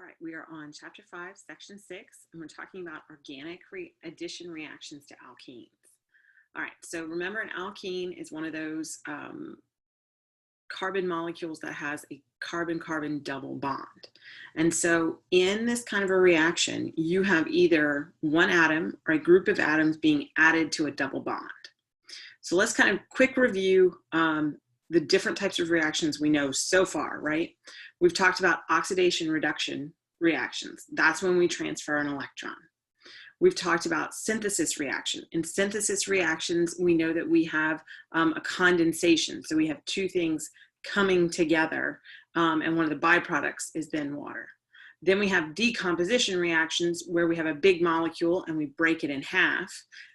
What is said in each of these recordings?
All right, we are on chapter 5, section 6, and we're talking about organic addition reactions to alkenes. All right, so remember an alkene is one of those carbon molecules that has a carbon-carbon double bond. And so in this kind of a reaction, you have either one atom or a group of atoms being added to a double bond. So let's kind of quick review the different types of reactions we know so far, right? We've talked about oxidation reduction reactions. That's when we transfer an electron. We've talked about synthesis reaction. In synthesis reactions, we know that we have a condensation. So we have two things coming together, and one of the byproducts is then water. Then we have decomposition reactions where we have a big molecule and we break it in half.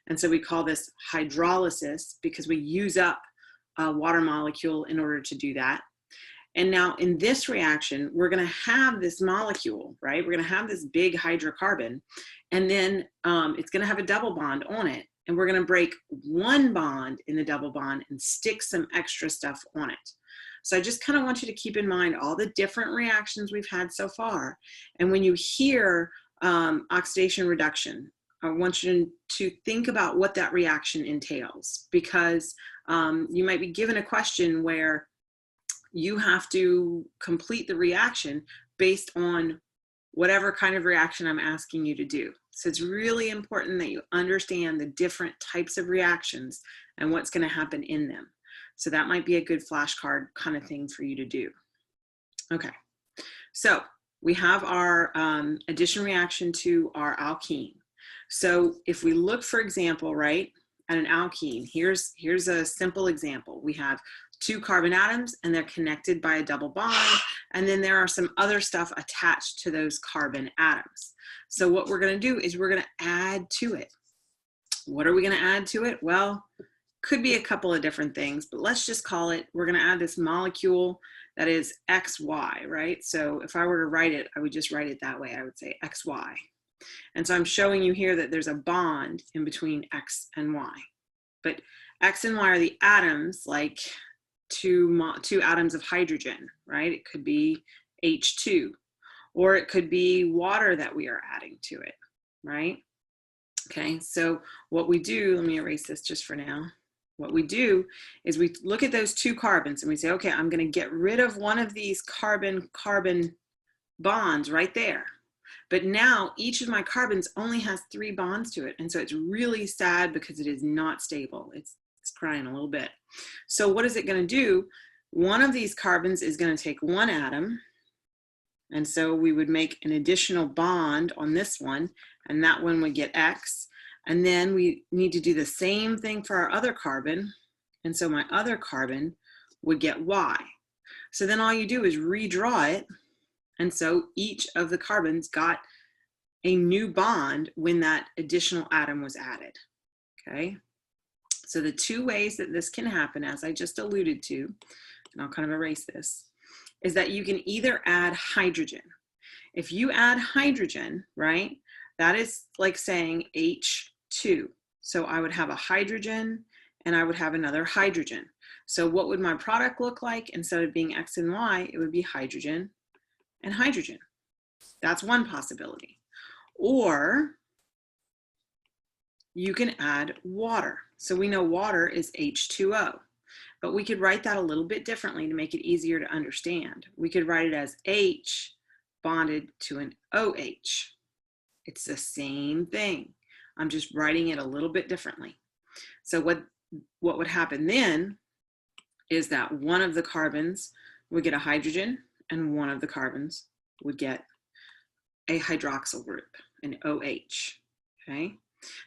And so we call this hydrolysis because we use up a water molecule in order to do that. And now in this reaction, we're going to have this molecule, right? We're going to have this big hydrocarbon, and then it's going to have a double bond on it. And we're going to break one bond in the double bond and stick some extra stuff on it. So I just kind of want you to keep in mind all the different reactions we've had so far. And when you hear oxidation reduction, I want you to think about what that reaction entails, because you might be given a question where you have to complete the reaction based on whatever kind of reaction I'm asking you to do. So it's really important that you understand the different types of reactions and what's going to happen in them. So that might be a good flashcard kind of thing for you to do. Okay, so we have our addition reaction to our alkene. So if we look, for example, right, at an alkene, here's a simple example. We have two carbon atoms and they're connected by a double bond, and then there are some other stuff attached to those carbon atoms. So what we're going to do is we're going to add to it. What are we going to add to it? Well, could be a couple of different things, but let's just call it, we're going to add this molecule that is XY, right? So if I were to write it, I would just write it that way. I would say XY. And so I'm showing you here that there's a bond in between X and Y. But X and Y are the atoms, like two atoms of hydrogen, right? It could be H2, or it could be water that we are adding to it, right? Okay, so what we do, let me erase this just for now. What we do is we look at those two carbons and we say, okay, I'm going to get rid of one of these carbon-carbon bonds right there. But now each of my carbons only has 3 bonds to it. And so it's really sad because it is not stable. It's crying a little bit. So what is it going to do? One of these carbons is going to take one atom. And so we would make an additional bond on this one, and that one would get X. And then we need to do the same thing for our other carbon. And so my other carbon would get Y. So then all you do is redraw it. And so each of the carbons got a new bond when that additional atom was added, okay? So the two ways that this can happen, as I just alluded to, and I'll kind of erase this, is that you can either add hydrogen. If you add hydrogen, right, that is like saying H2. So I would have a hydrogen and I would have another hydrogen. So what would my product look like? Instead of being X and Y, it would be hydrogen and hydrogen. That's one possibility. Or you can add water. So we know water is H2O, but we could write that a little bit differently to make it easier to understand. We could write it as H bonded to an OH. It's the same thing. I'm just writing it a little bit differently. So what would happen then is that one of the carbons would get a hydrogen and one of the carbons would get a hydroxyl group, an OH, okay?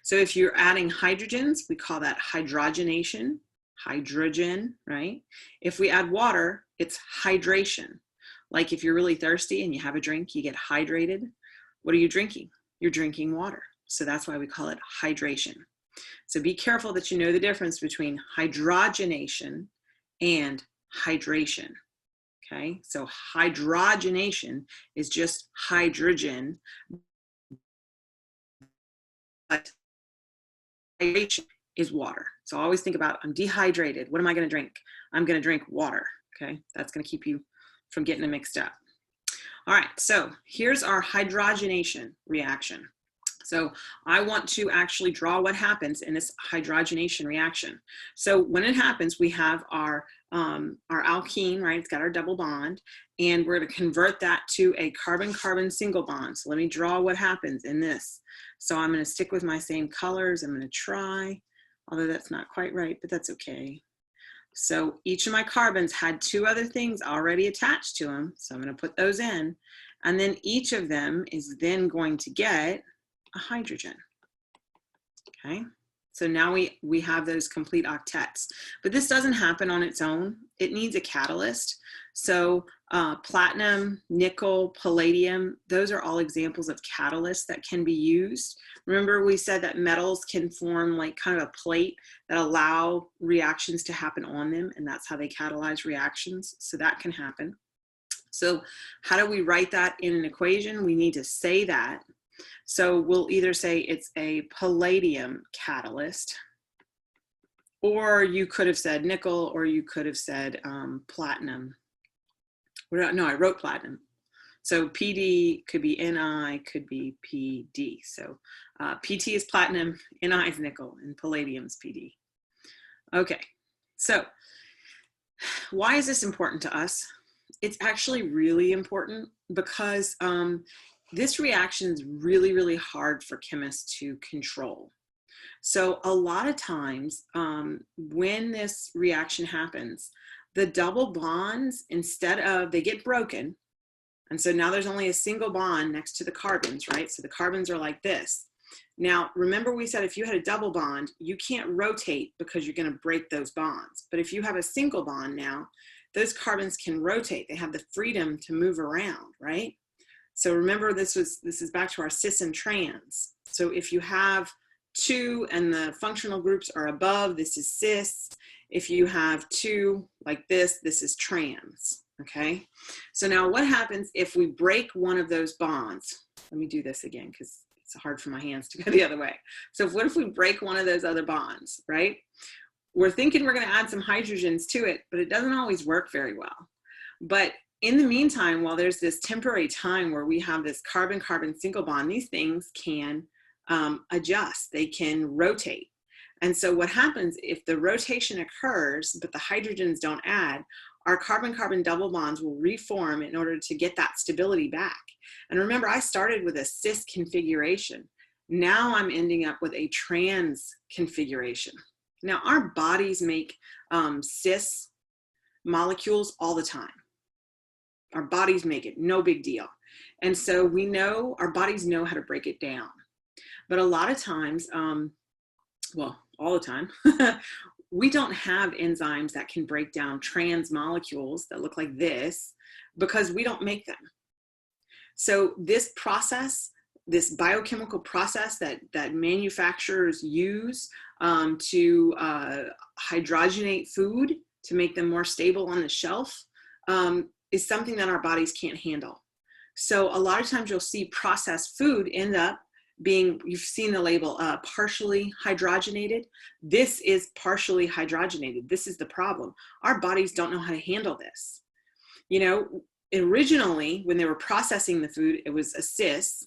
So if you're adding hydrogens, we call that hydrogenation, hydrogen, right? If we add water, it's hydration. Like if you're really thirsty and you have a drink, you get hydrated. What are you drinking? You're drinking water. So that's why we call it hydration. So be careful that you know the difference between hydrogenation and hydration. Okay, so hydrogenation is just hydrogen, but hydration is water. So always think about, I'm dehydrated. What am I going to drink? I'm going to drink water. Okay, that's going to keep you from getting it mixed up. All right, so here's our hydrogenation reaction. So I want to actually draw what happens in this hydrogenation reaction. So when it happens, we have our alkene, right? It's got our double bond, and we're going to convert that to a carbon-carbon single bond. So let me draw what happens in this. So I'm going to stick with my same colors. I'm going to try, although that's not quite right, but that's okay. So each of my carbons had two other things already attached to them. So I'm going to put those in, and then each of them is then going to get a hydrogen. Okay, so now we have those complete octets, but this doesn't happen on its own. It needs a catalyst. So platinum, nickel, palladium, those are all examples of catalysts that can be used. Remember, we said that metals can form like kind of a plate that allow reactions to happen on them, and that's how they catalyze reactions. So that can happen. So how do we write that in an equation? We need to say that. So we'll either say it's a palladium catalyst, or you could have said nickel, or you could have said platinum. No, I wrote platinum. So PD could be Ni, could be PD. So PT is platinum, Ni is nickel, and palladium is PD. Okay, so why is this important to us? It's actually really important because this reaction is really, really hard for chemists to control. So a lot of times when this reaction happens, the double bonds, instead of, they get broken. And so now there's only a single bond next to the carbons, right? So the carbons are like this. Now, remember we said if you had a double bond, you can't rotate because you're going to break those bonds. But if you have a single bond now, those carbons can rotate. They have the freedom to move around, right? So remember, this is back to our cis and trans. So if you have two and the functional groups are above, this is cis. If you have two like this is trans, okay? So now what happens if we break one of those bonds? Let me do this again because it's hard for my hands to go the other way. So what if we break one of those other bonds, right? We're thinking we're going to add some hydrogens to it, but it doesn't always work very well. But in the meantime, while there's this temporary time where we have this carbon-carbon single bond, these things can adjust, they can rotate. And so what happens if the rotation occurs, but the hydrogens don't add, our carbon-carbon double bonds will reform in order to get that stability back. And remember, I started with a cis configuration. Now I'm ending up with a trans configuration. Now our bodies make cis molecules all the time. Our bodies make it, no big deal. And so we know, our bodies know how to break it down. But a lot of times, well, all the time, we don't have enzymes that can break down trans molecules that look like this because we don't make them. So this process, this biochemical process that manufacturers use to hydrogenate food to make them more stable on the shelf, is something that our bodies can't handle. So a lot of times you'll see processed food end up being, you've seen the label, partially hydrogenated. This is partially hydrogenated. This is the problem. Our bodies don't know how to handle this. You know, originally when they were processing the food, it was a cis,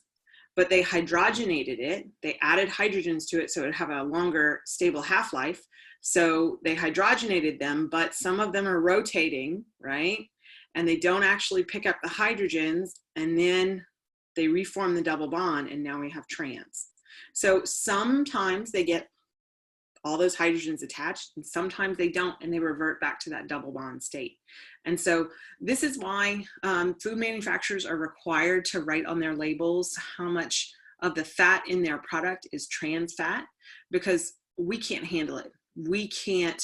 but they hydrogenated it. They added hydrogens to it so it would have a longer stable half-life. So they hydrogenated them, but some of them are rotating, right? And they don't actually pick up the hydrogens, and then they reform the double bond, and now we have trans. So sometimes they get all those hydrogens attached, and sometimes they don't, and they revert back to that double bond state. And so this is why food manufacturers are required to write on their labels how much of the fat in their product is trans fat, because we can't handle it. We can't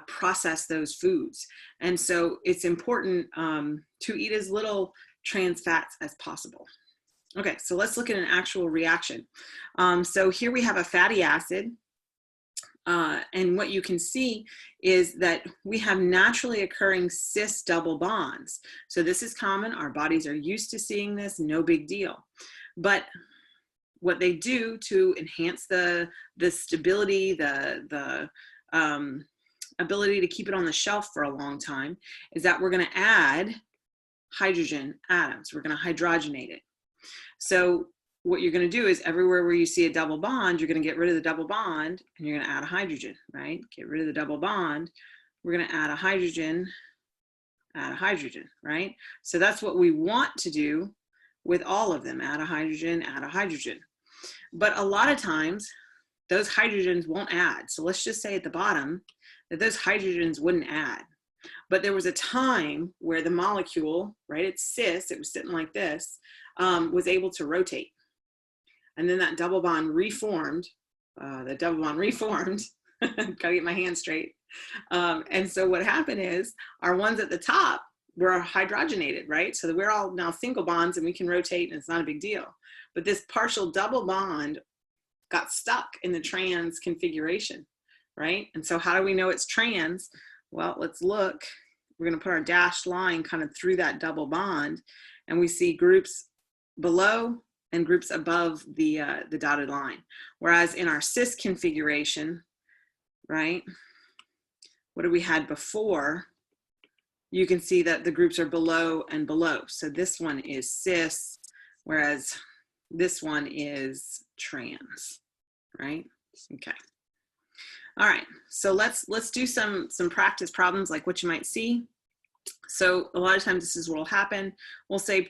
process those foods. And so it's important to eat as little trans fats as possible. Okay, so let's look at an actual reaction. So here we have a fatty acid. And what you can see is that we have naturally occurring cis double bonds. So this is common. Our bodies are used to seeing this, no big deal. But what they do to enhance the stability, the ability to keep it on the shelf for a long time, is that we're going to add hydrogen atoms. We're going to hydrogenate it. So what you're going to do is everywhere where you see a double bond, you're going to get rid of the double bond and you're going to add a hydrogen, right? Get rid of the double bond. We're going to add a hydrogen, right? So that's what we want to do with all of them. Add a hydrogen, add a hydrogen. But a lot of times those hydrogens won't add. So let's just say at the bottom that those hydrogens wouldn't add. But there was a time where the molecule, right, it's cis, it was sitting like this, was able to rotate. And then that double bond reformed, gotta get my hands straight. And so what happened is our ones at the top were hydrogenated, right? So we're all now single bonds and we can rotate and it's not a big deal. But this partial double bond got stuck in the trans configuration, right? And so how do we know it's trans? Well, let's look. We're going to put our dashed line kind of through that double bond, and we see groups below and groups above the dotted line. Whereas in our cis configuration, right, what do we had before? You can see that the groups are below and below. So this one is cis, whereas this one is trans, right? Okay. All right, so let's do some practice problems like what you might see. So a lot of times this is what will happen. We'll say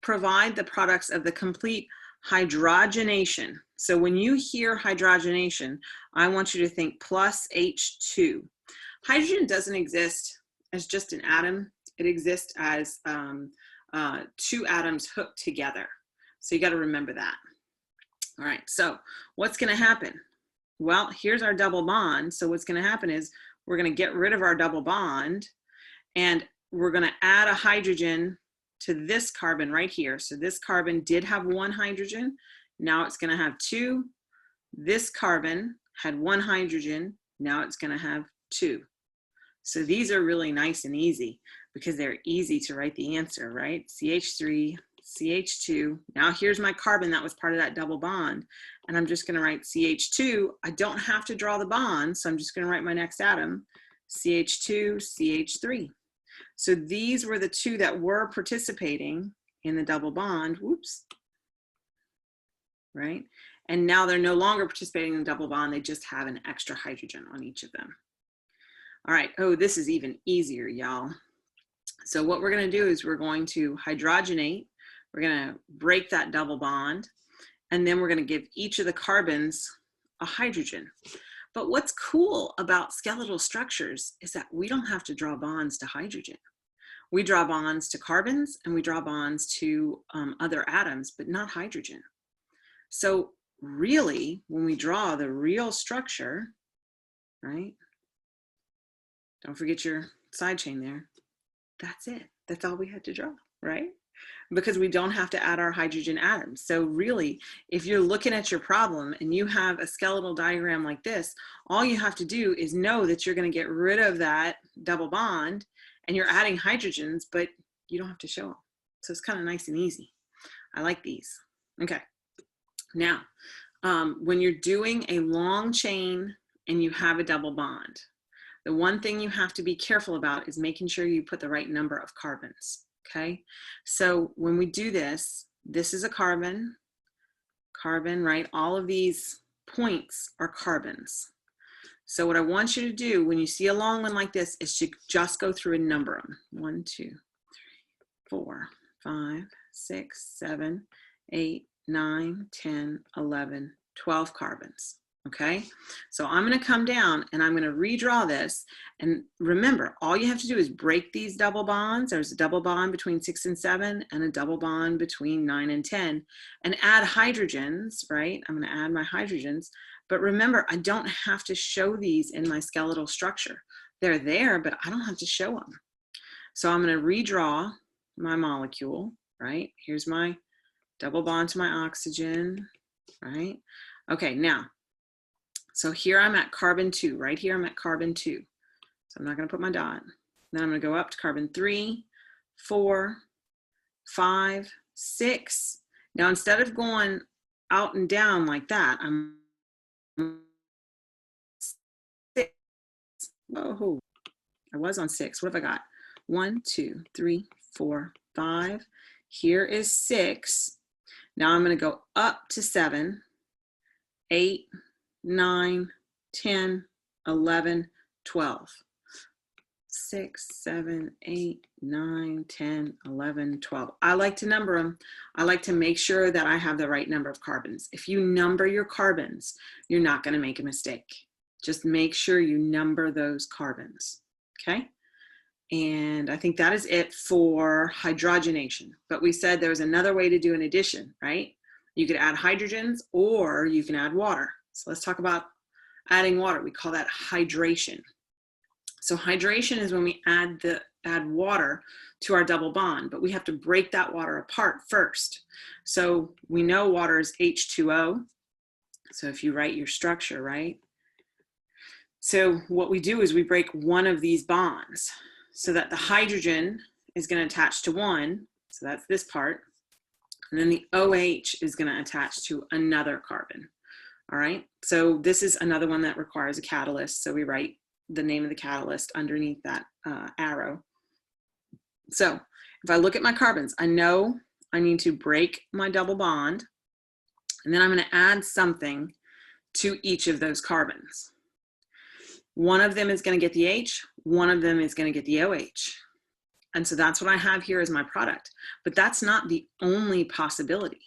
provide the products of the complete hydrogenation. So when you hear hydrogenation, I want you to think plus H2. Hydrogen doesn't exist as just an atom. It exists as two atoms hooked together. So you got to remember that. All right, so what's going to happen? Well, here's our double bond. So what's going to happen is we're going to get rid of our double bond and we're going to add a hydrogen to this carbon right here. So this carbon did have one hydrogen. Now it's going to have two. This carbon had one hydrogen. Now it's going to have two. So these are really nice and easy because they're easy to write the answer, right? CH3, CH2. Now here's my carbon that was part of that double bond. And I'm just going to write CH2. I don't have to draw the bond, so I'm just going to write my next atom, CH2, CH3. So these were the two that were participating in the double bond. Whoops. Right? And now they're no longer participating in the double bond. They just have an extra hydrogen on each of them. All right. Oh, this is even easier, y'all. So what we're going to do is we're going to hydrogenate. We're going to break that double bond. And then we're going to give each of the carbons a hydrogen. But what's cool about skeletal structures is that we don't have to draw bonds to hydrogen. We draw bonds to carbons and we draw bonds to other atoms, but not hydrogen. So really, when we draw the real structure, right? Don't forget your side chain there. That's it. That's all we had to draw, right? Because we don't have to add our hydrogen atoms. So really, if you're looking at your problem and you have a skeletal diagram like this, all you have to do is know that you're going to get rid of that double bond and you're adding hydrogens, but you don't have to show them. So it's kind of nice and easy. I like these. Okay. Now, when you're doing a long chain and you have a double bond, the one thing you have to be careful about is making sure you put the right number of carbons. Okay, so when we do this, this is a carbon, right? All of these points are carbons. So what I want you to do when you see a long one like this is to just go through and number them. 1, 2, 3, 4, 5, 6, 7, 8, 9, 10, 11, 12 carbons. Okay, so I'm going to come down and I'm going to redraw this. And remember, all you have to do is break these double bonds. There's a double bond between 6 and 7 and a double bond between 9 and 10 and add hydrogens, right? I'm going to add my hydrogens. But remember, I don't have to show these in my skeletal structure. They're there, but I don't have to show them. So I'm going to redraw my molecule, right? Here's my double bond to my oxygen, right? Okay, now, so here I'm at carbon 2, right here I'm at carbon 2. So I'm not going to put my dot. Then I'm going to go up to carbon 3, 4, 5, 6. Now instead of going out and down like that, I'm 6. Oh, I was on 6. What have I got? 1, 2, 3, 4, 5. Here is 6. Now I'm going to go up to 7, 8, 9, 10, 11, 12. 6, 7, 8, 9, 10, 11, 12. I like to number them. I like to make sure that I have the right number of carbons. If you number your carbons, you're not going to make a mistake. Just make sure you number those carbons, okay? And I think that is it for hydrogenation. But we said there was another way to do an addition, right? You could add hydrogens or you can add water. So let's talk about adding water. We call that hydration. So hydration is when we add water to our double bond, but we have to break that water apart first. So we know water is H2O. So if you write your structure, right? So what we do is we break one of these bonds so that the hydrogen is going to attach to one. So that's this part. And then the OH is going to attach to another carbon. All right. So this is another one that requires a catalyst. So we write the name of the catalyst underneath that arrow. So if I look at my carbons, I know I need to break my double bond, and then I'm going to add something to each of those carbons. One of them is going to get the H, one of them is going to get the OH. And so that's what I have here as my product. But that's not the only possibility.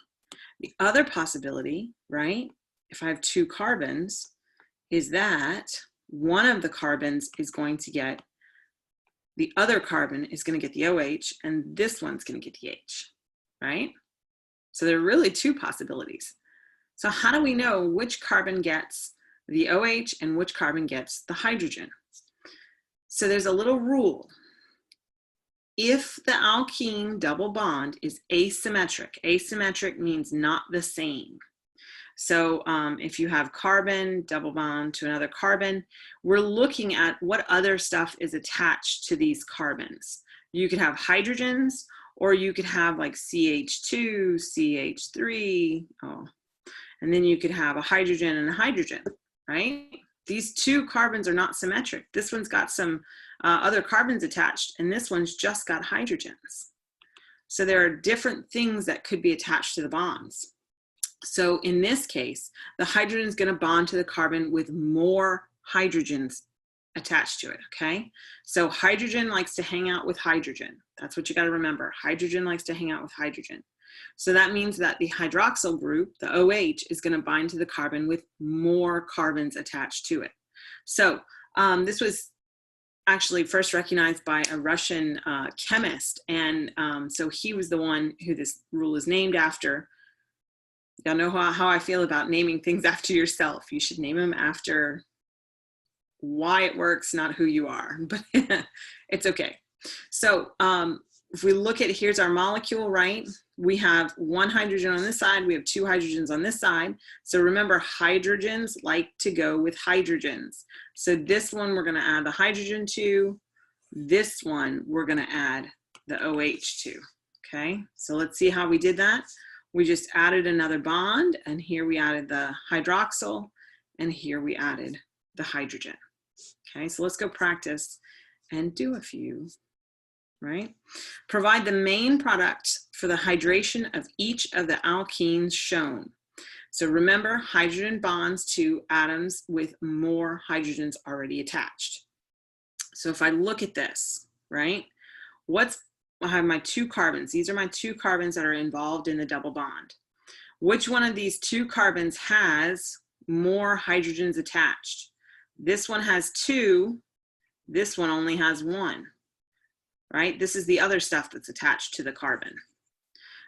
The other possibility, right, if I have 2 carbons, is that one of the carbons is going to get, the other carbon is going to get the OH, and this one's going to get the H, right? So there are really 2 possibilities. So how do we know which carbon gets the OH and which carbon gets the hydrogen? So there's a little rule. If the alkene double bond is asymmetric, asymmetric means not the same. So if you have carbon, double bond to another carbon, we're looking at what other stuff is attached to these carbons. You could have hydrogens, or you could have like CH2, CH3, and then you could have a hydrogen and a hydrogen, right? These 2 carbons are not symmetric. This one's got some other carbons attached, and this one's just got hydrogens. So there are different things that could be attached to the bonds. So in this case, the hydrogen is going to bond to the carbon with more hydrogens attached to it, okay? So hydrogen likes to hang out with hydrogen. That's what you got to remember. Hydrogen likes to hang out with hydrogen. So that means that the hydroxyl group, the OH, is going to bind to the carbon with more carbons attached to it. So this was actually first recognized by a Russian chemist. And so he was the one who this rule is named after. Y'all know how I feel about naming things after yourself. You should name them after why it works, not who you are, but it's okay. So if we look at, here's our molecule, right? We have 1 hydrogen on this side, we have 2 hydrogens on this side. So remember, hydrogens like to go with hydrogens. So this one we're gonna add the hydrogen to, this one we're gonna add the OH to, okay? So let's see how we did that. We just added another bond, and here we added the hydroxyl, and here we added the hydrogen. Okay, so let's go practice and do a few, right? Provide the main product for the hydration of each of the alkenes shown. So remember, hydrogen bonds to atoms with more hydrogens already attached. So if I look at this, right, I have my 2 carbons. These are my 2 carbons that are involved in the double bond. Which one of these 2 carbons has more hydrogens attached? This one has 2, this one only has 1, right? This is the other stuff that's attached to the carbon.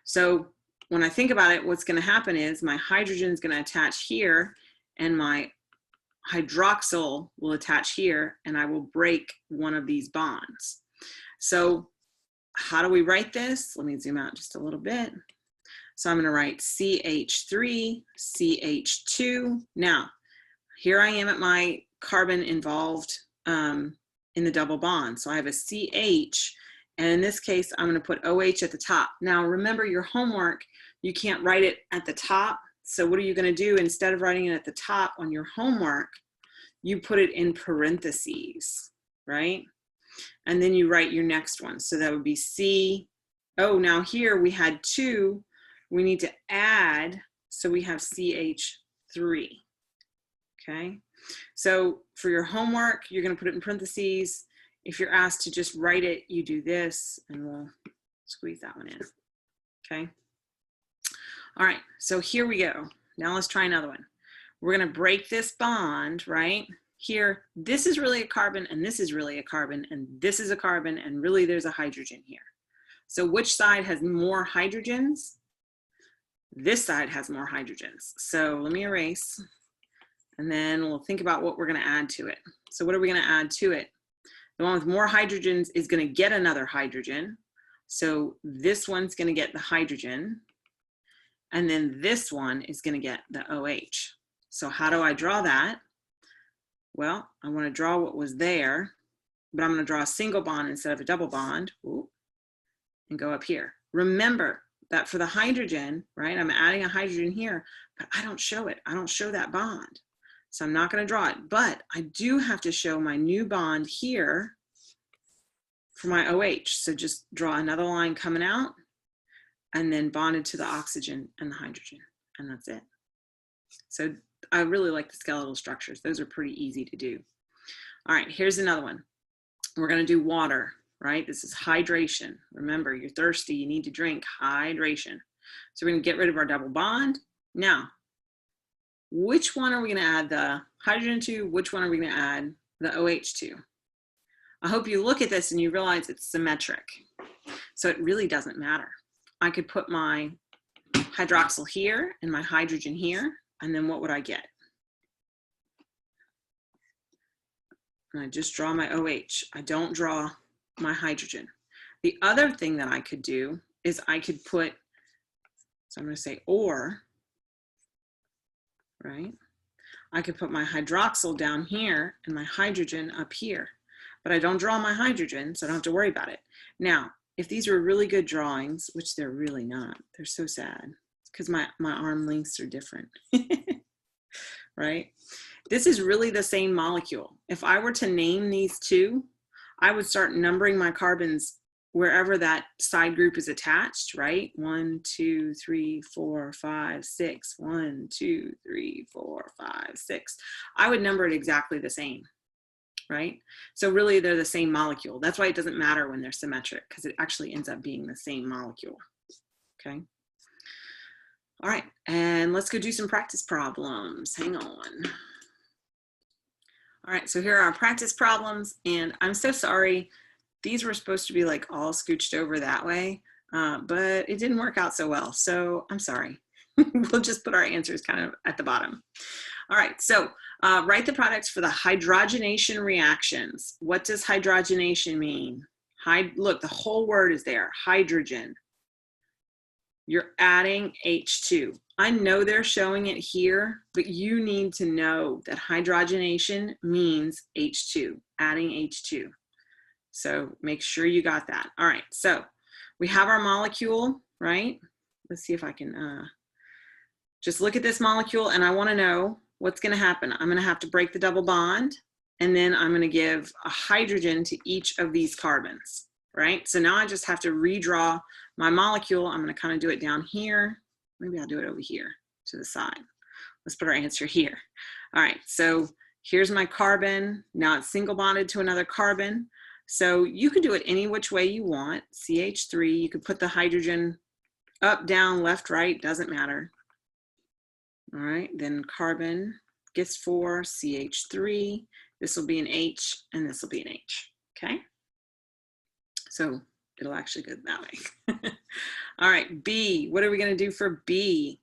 So when I think about it, what's going to happen is my hydrogen is going to attach here, and my hydroxyl will attach here, and I will break one of these bonds. So how do we write this? Let me zoom out just a little bit. So I'm going to write CH3, CH2. Now, here I am at my carbon involved in the double bond. So I have a CH, and in this case, I'm going to put OH at the top. Now, remember your homework, you can't write it at the top. So what are you going to do? Instead of writing it at the top on your homework, you put it in parentheses, right? And then you write your next one. So that would be CH3. Oh, now here we had 2. We need to add, so we have CH3. Okay, so for your homework, you're going to put it in parentheses. If you're asked to just write it, you do this, and we'll squeeze that one in. Okay. All right, so here we go. Now let's try another one. We're going to break this bond, right? Here, this is really a carbon, and this is really a carbon, and this is a carbon, and really there's a hydrogen here. So which side has more hydrogens? This side has more hydrogens. So let me erase, and then we'll think about what we're going to add to it. So what are we going to add to it? The one with more hydrogens is going to get another hydrogen. So this one's going to get the hydrogen, and then this one is going to get the OH. So how do I draw that? Well, I want to draw what was there, but I'm going to draw a single bond instead of a double bond. Ooh, and go up here. Remember that for the hydrogen, right, I'm adding a hydrogen here, but I don't show it. I don't show that bond. So I'm not going to draw it, but I do have to show my new bond here for my OH. So just draw another line coming out and then bonded to the oxygen and the hydrogen, and that's it. So I really like the skeletal structures. Those are pretty easy to do. All right, here's another one. We're going to do water, right? This is hydration. Remember, you're thirsty, you need to drink. Hydration. So we're going to get rid of our double bond. Now, which one are we going to add the hydrogen to? Which one are we going to add the OH to? I hope you look at this and you realize it's symmetric. So it really doesn't matter. I could put my hydroxyl here and my hydrogen here, and then what would I get? And I just draw my OH. I don't draw my hydrogen. The other thing that I could do is I could put, so I'm going to say or, right? I could put my hydroxyl down here and my hydrogen up here, but I don't draw my hydrogen, so I don't have to worry about it. Now, if these were really good drawings, which they're really not, they're so sad because my arm lengths are different, right? This is really the same molecule. If I were to name these two, I would start numbering my carbons wherever that side group is attached, right? 1, 2, 3, 4, 5, 6. 1, 2, 3, 4, 5, 6. I would number it exactly the same, right? So really they're the same molecule. That's why it doesn't matter when they're symmetric, because it actually ends up being the same molecule, okay? All right, and let's go do some practice problems. Hang on. All right, so here are our practice problems, and I'm so sorry. These were supposed to be like all scooched over that way, but it didn't work out so well, so I'm sorry. We'll just put our answers kind of at the bottom. All right, so write the products for the hydrogenation reactions. What does hydrogenation mean? Look, the whole word is there, hydrogen. You're adding H2. I know they're showing it here, but you need to know that hydrogenation means H2, adding H2. So make sure you got that. All right, so we have our molecule, right? Let's see if I can just look at this molecule, and I want to know what's going to happen. I'm going to have to break the double bond, and then I'm going to give a hydrogen to each of these carbons, right? So now I just have to redraw my molecule. I'm going to kind of do it down here. Maybe I'll do it over here to the side. Let's put our answer here. All right, so here's my carbon. Now it's single bonded to another carbon. So you can do it any which way you want. CH3, you could put the hydrogen up, down, left, right, doesn't matter. All right, then carbon gets 4, CH3. This will be an H, and this will be an H, okay? So it'll actually go that way. All right, B, what are we gonna do for B?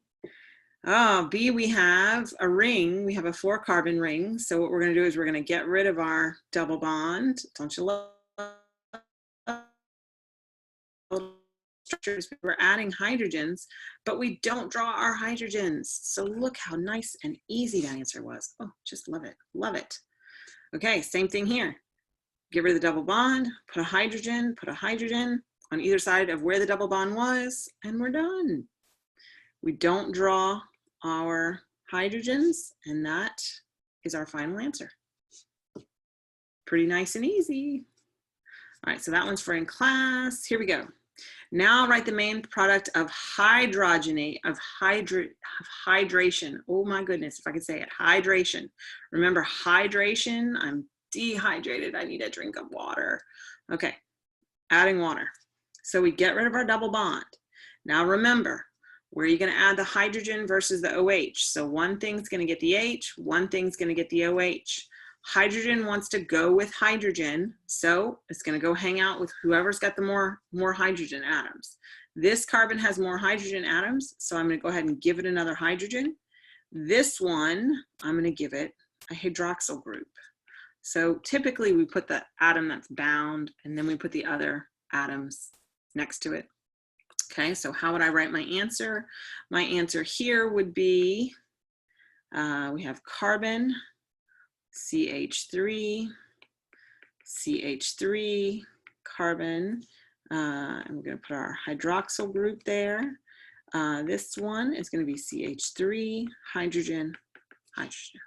Oh, B, we have a ring. We have a 4-carbon ring. So what we're going to do is we're going to get rid of our double bond. Don't you love structures? We're adding hydrogens, but we don't draw our hydrogens. So look how nice and easy that answer was. Oh, just love it. Love it. Okay, same thing here. Get rid of the double bond, put a hydrogen on either side of where the double bond was, and we're done. We don't draw our hydrogens, and that is our final answer. Pretty nice and easy. All right, so that one's for in class. Here we go. Now write the main product of hydrogenate, of hydration. Oh my goodness, if I could say it, hydration. Remember hydration, I'm dehydrated, I need a drink of water. Okay, adding water. So we get rid of our double bond. Now remember, where are you gonna add the hydrogen versus the OH? So one thing's gonna get the H, one thing's gonna get the OH. Hydrogen wants to go with hydrogen, so it's going to go hang out with whoever's got the more hydrogen atoms. This carbon has more hydrogen atoms, so I'm going to go ahead and give it another hydrogen. This one, I'm going to give it a hydroxyl group. So typically we put the atom that's bound, and then we put the other atoms next to it. Okay, so how would I write my answer? My answer here would be, we have carbon, CH3, CH3, carbon, and we're going to put our hydroxyl group there. This one is going to be CH3, hydrogen, hydrogen.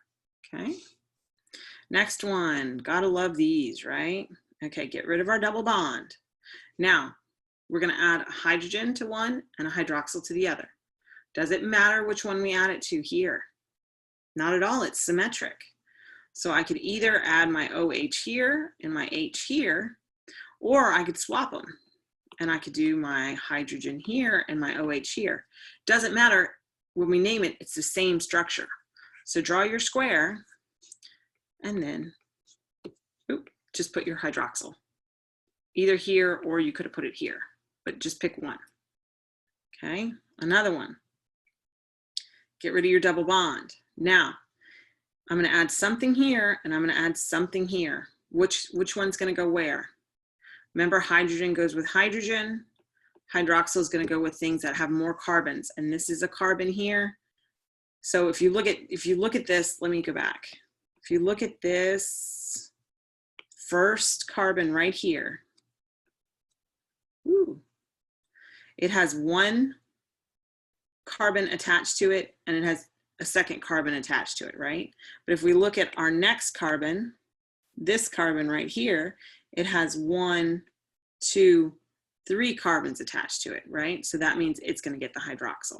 Okay. Next one, gotta love these, right? Okay, get rid of our double bond. Now, we're going to add a hydrogen to one and a hydroxyl to the other. Does it matter which one we add it to here? Not at all, it's symmetric. So I could either add my OH here and my H here, or I could swap them. And I could do my hydrogen here and my OH here. Doesn't matter, when we name it, it's the same structure. So draw your square, and then just put your hydroxyl. Either here, or you could have put it here, but just pick one. Okay, another one. Get rid of your double bond. Now, I'm going to add something here, and I'm going to add something here. Which one's going to go where? Remember, hydrogen goes with hydrogen. Hydroxyl is going to go with things that have more carbons, and this is a carbon here. So if you look at this, let me go back. If you look at this first carbon right here, it has one carbon attached to it, and it has a second carbon attached to it, right? But if we look at our next carbon, this carbon right here, it has 1, 2, 3 carbons attached to it, right? So that means it's going to get the hydroxyl.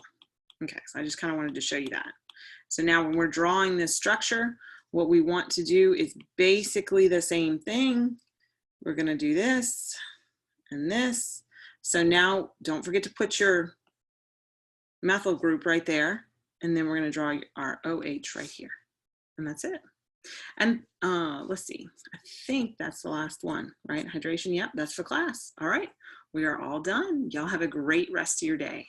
Okay, so I just kind of wanted to show you that. So now when we're drawing this structure, what we want to do is basically the same thing. We're going to do this and this. So now don't forget to put your methyl group right there. And then we're going to draw our OH right here. And that's it. And let's see. I think that's the last one, right? Hydration. Yep, that's for class. All right. We are all done. Y'all have a great rest of your day.